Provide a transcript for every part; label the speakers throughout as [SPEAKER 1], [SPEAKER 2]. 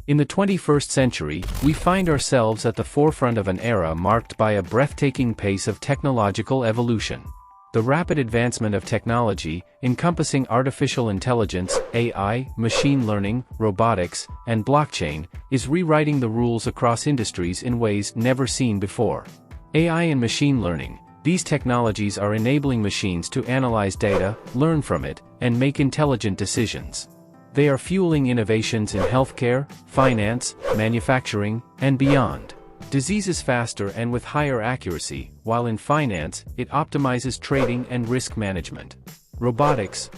[SPEAKER 1] In the 21st century, we find ourselves at the forefront of an era marked by a breathtaking pace of technological evolution. The rapid advancement of technology, encompassing artificial intelligence, AI, machine learning, robotics, and blockchain, is rewriting the rules across industries in ways never seen before. AI and machine learning. These technologies are enabling machines to analyze data, learn from it, and make intelligent decisions. They are fueling innovations in healthcare, finance, manufacturing, and beyond. Diseases faster and with higher accuracy, while in finance, it optimizes trading and risk management. Robotics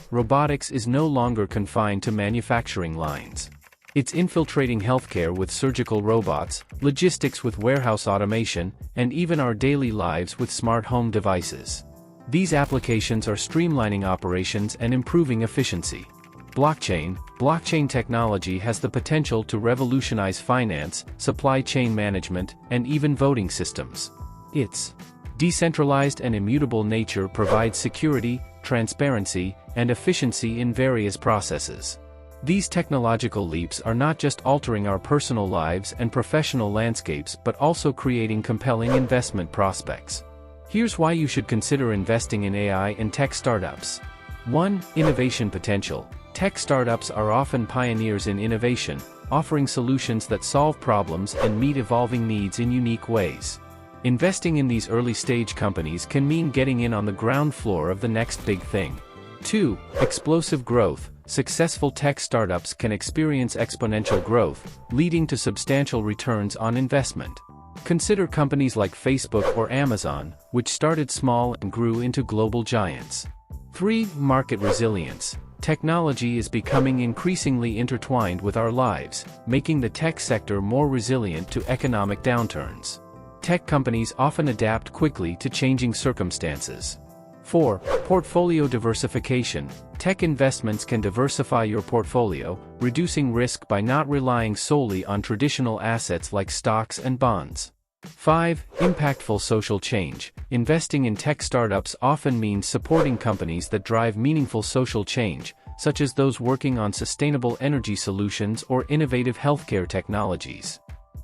[SPEAKER 1] is no longer confined to manufacturing lines. It's infiltrating healthcare with surgical robots, logistics with warehouse automation, and even our daily lives with smart home devices. These applications are streamlining operations and improving efficiency. Blockchain technology has the potential to revolutionize finance, supply chain management, and even voting systems. Its decentralized and immutable nature provides security, transparency, and efficiency in various processes. These technological leaps are not just altering our personal lives and professional landscapes but also creating compelling investment prospects. Here's why you should consider investing in AI and tech startups. 1. Innovation potential. Tech startups are often pioneers in innovation, offering solutions that solve problems and meet evolving needs in unique ways. Investing in these early-stage companies can mean getting in on the ground floor of the next big thing. 2. Explosive growth. Successful tech startups can experience exponential growth, leading to substantial returns on investment. Consider companies like Facebook or Amazon, which started small and grew into global giants. 3. Market resilience. Technology is becoming increasingly intertwined with our lives, making the tech sector more resilient to economic downturns. Tech companies often adapt quickly to changing circumstances. 4. Portfolio diversification. Tech investments can diversify your portfolio, reducing risk by not relying solely on traditional assets like stocks and bonds. 5. Impactful social change. Investing in tech startups often means supporting companies that drive meaningful social change, such as those working on sustainable energy solutions or innovative healthcare technologies.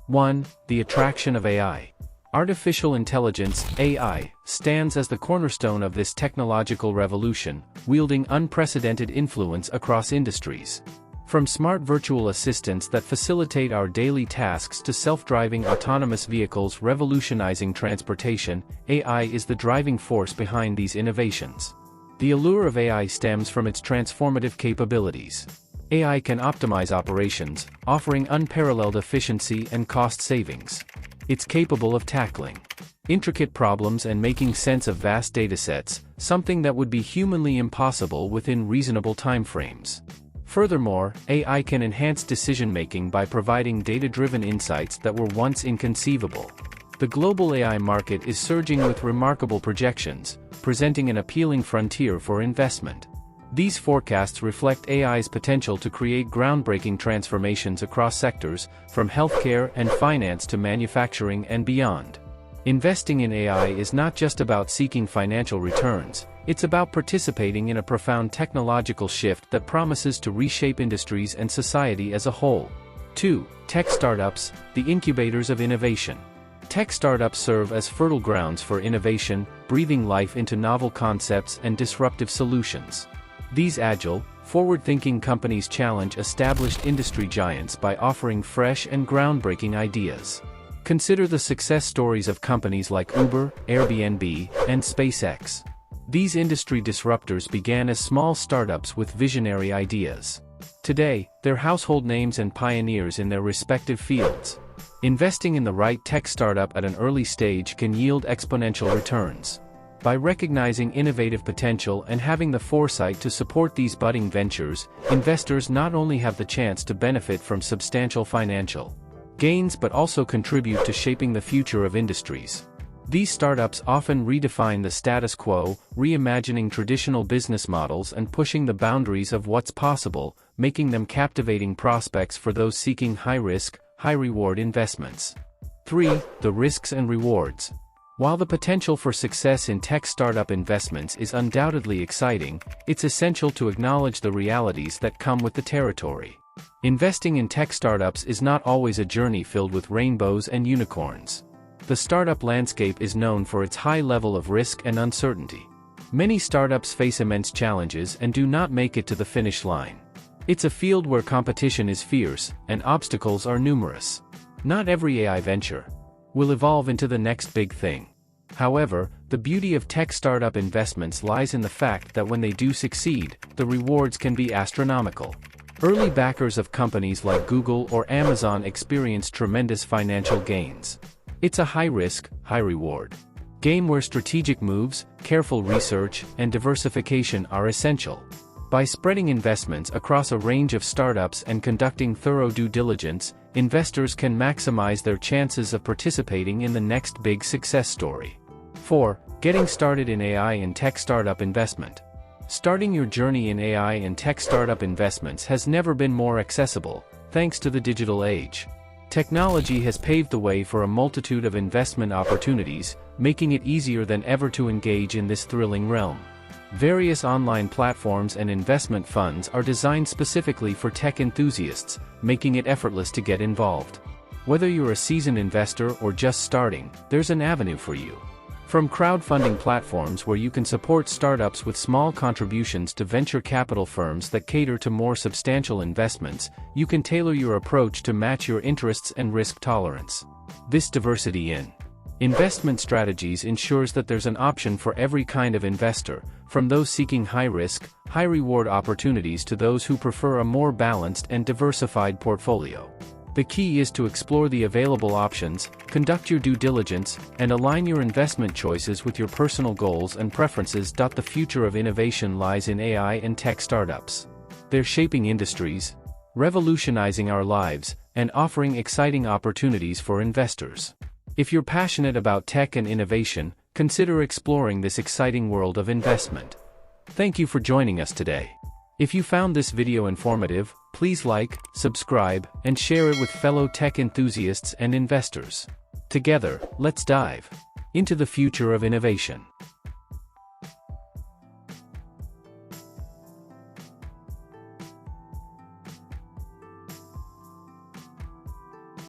[SPEAKER 1] 1. The attraction of AI. Artificial intelligence, AI, stands as the cornerstone of this technological revolution, wielding unprecedented influence across industries. From smart virtual assistants that facilitate our daily tasks to self-driving autonomous vehicles revolutionizing transportation, AI is the driving force behind these innovations. The allure of AI stems from its transformative capabilities. AI can optimize operations, offering unparalleled efficiency and cost savings. It's capable of tackling intricate problems and making sense of vast datasets, something that would be humanly impossible within reasonable timeframes. Furthermore, AI can enhance decision-making by providing data-driven insights that were once inconceivable. The global AI market is surging with remarkable projections, presenting an appealing frontier for investment. These forecasts reflect AI's potential to create groundbreaking transformations across sectors, from healthcare and finance to manufacturing and beyond. Investing in AI is not just about seeking financial returns, it's about participating in a profound technological shift that promises to reshape industries and society as a whole. 2. Tech startups, the incubators of innovation. Tech startups serve as fertile grounds for innovation, breathing life into novel concepts and disruptive solutions. These agile, forward-thinking companies challenge established industry giants by offering fresh and groundbreaking ideas. Consider the success stories of companies like Uber, Airbnb, and SpaceX. These industry disruptors began as small startups with visionary ideas. Today, they're household names and pioneers in their respective fields. Investing in the right tech startup at an early stage can yield exponential returns. By recognizing innovative potential and having the foresight to support these budding ventures, investors not only have the chance to benefit from substantial financial gains but also contribute to shaping the future of industries. These startups often redefine the status quo, reimagining traditional business models and pushing the boundaries of what's possible, making them captivating prospects for those seeking high-risk, high-reward investments. 3. The risks and rewards. While the potential for success in tech startup investments is undoubtedly exciting, it's essential to acknowledge the realities that come with the territory. Investing in tech startups is not always a journey filled with rainbows and unicorns. The startup landscape is known for its high level of risk and uncertainty. Many startups face immense challenges and do not make it to the finish line. It's a field where competition is fierce and obstacles are numerous. Not every AI venture will evolve into the next big thing. However, the beauty of tech startup investments lies in the fact that when they do succeed, the rewards can be astronomical. Early backers of companies like Google or Amazon experience tremendous financial gains. It's a high-risk, high-reward game where strategic moves, careful research, and diversification are essential. By spreading investments across a range of startups and conducting thorough due diligence, investors can maximize their chances of participating in the next big success story. 4. Getting started in AI and tech startup investment. Starting your journey in AI and tech startup investments has never been more accessible, thanks to the digital age. Technology has paved the way for a multitude of investment opportunities, making it easier than ever to engage in this thrilling realm. Various online platforms and investment funds are designed specifically for tech enthusiasts, making it effortless to get involved. Whether you're a seasoned investor or just starting, there's an avenue for you. From crowdfunding platforms where you can support startups with small contributions to venture capital firms that cater to more substantial investments, you can tailor your approach to match your interests and risk tolerance. This diversity in investment strategies ensures that there's an option for every kind of investor, from those seeking high-risk, high-reward opportunities to those who prefer a more balanced and diversified portfolio. The key is to explore the available options, conduct your due diligence, and align your investment choices with your personal goals and preferences. The future of innovation lies in AI and tech startups. They're shaping industries, revolutionizing our lives, and offering exciting opportunities for investors. If you're passionate about tech and innovation, consider exploring this exciting world of investment. Thank you for joining us today. If you found this video informative, please like, subscribe, and share it with fellow tech enthusiasts and investors. Together, let's dive into the future of innovation.